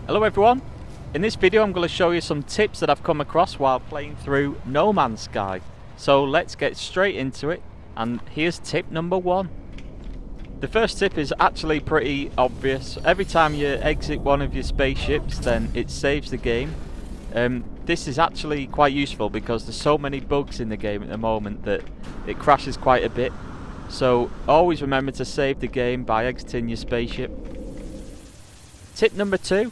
Hello everyone, in this video I'm going to show you some tips that I've come across while playing through No Man's Sky. So let's get straight into it, and here's tip number 1. The first tip is actually pretty obvious. Every time you exit one of your spaceships then it saves the game. This is actually quite useful because there's so many bugs in the game at the moment that it crashes quite a bit. So always remember to save the game by exiting your spaceship. Tip number 2.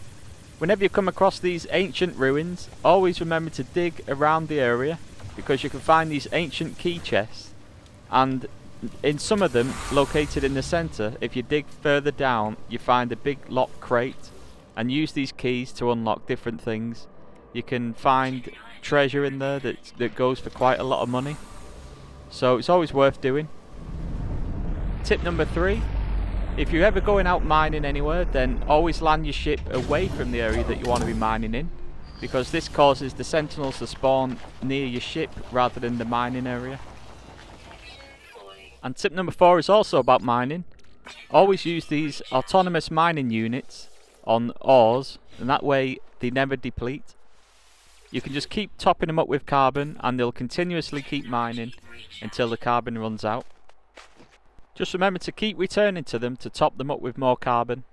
Whenever you come across these ancient ruins, always remember to dig around the area because you can find these ancient key chests, and in some of them located in the centre, if you dig further down you find a big locked crate, and use these keys to unlock different things. You can find treasure in there that goes for quite a lot of money, so it's always worth doing. Tip number 3. If you're ever going out mining anywhere, then always land your ship away from the area that you want to be mining in, because this causes the sentinels to spawn near your ship rather than the mining area. And tip number 4 is also about mining. Always use these autonomous mining units on ores, and that way they never deplete. You can just keep topping them up with carbon and they'll continuously keep mining until the carbon runs out. Just remember to keep returning to them to top them up with more carbon.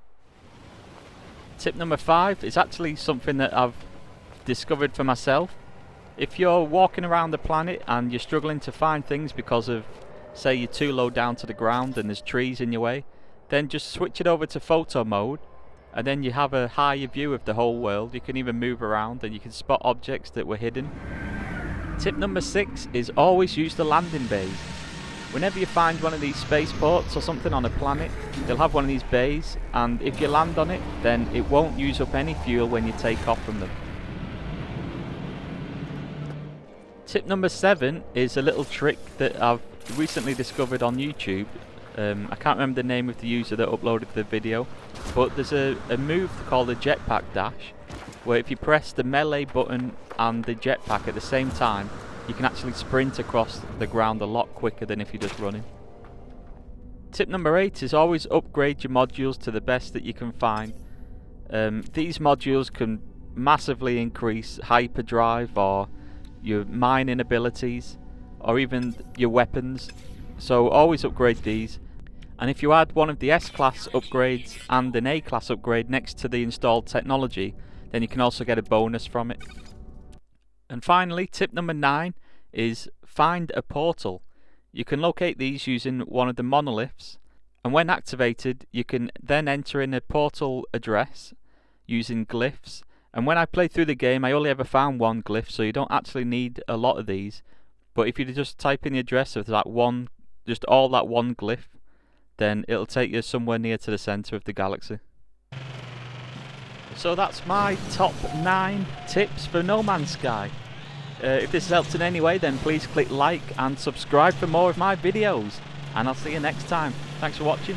Tip number 5 is actually something that I've discovered for myself. If you're walking around the planet and you're struggling to find things because of, say, you're too low down to the ground and there's trees in your way, then just switch it over to photo mode, and then you have a higher view of the whole world. You can even move around and you can spot objects that were hidden. Tip number 6 is always use the landing bays. Whenever you find one of these spaceports or something on a planet, they'll have one of these bays, and if you land on it, then it won't use up any fuel when you take off from them. Tip number 7 is a little trick that I've recently discovered on YouTube. I can't remember the name of the user that uploaded the video, but there's a move called the Jetpack dash, where if you press the melee button and the jetpack at the same time, you can actually sprint across the ground a lot quicker than if you're just running. Tip number 8 is always upgrade your modules to the best that you can find. These modules can massively increase hyperdrive or your mining abilities or even your weapons, so always upgrade these. And if you add one of the S-class upgrades and an A-class upgrade next to the installed technology, then you can also get a bonus from it. And finally, tip number 9 is find a portal. You can locate these using one of the monoliths, and when activated you can then enter in a portal address using glyphs. And when I played through the game I only ever found one glyph, so you don't actually need a lot of these, but if you just type in the address of that one, just all that one glyph, then it'll take you somewhere near to the centre of the galaxy. So that's my top 9 tips for No Man's Sky. If this has helped in any way, then please click like and subscribe for more of my videos, and I'll see you next time. Thanks for watching.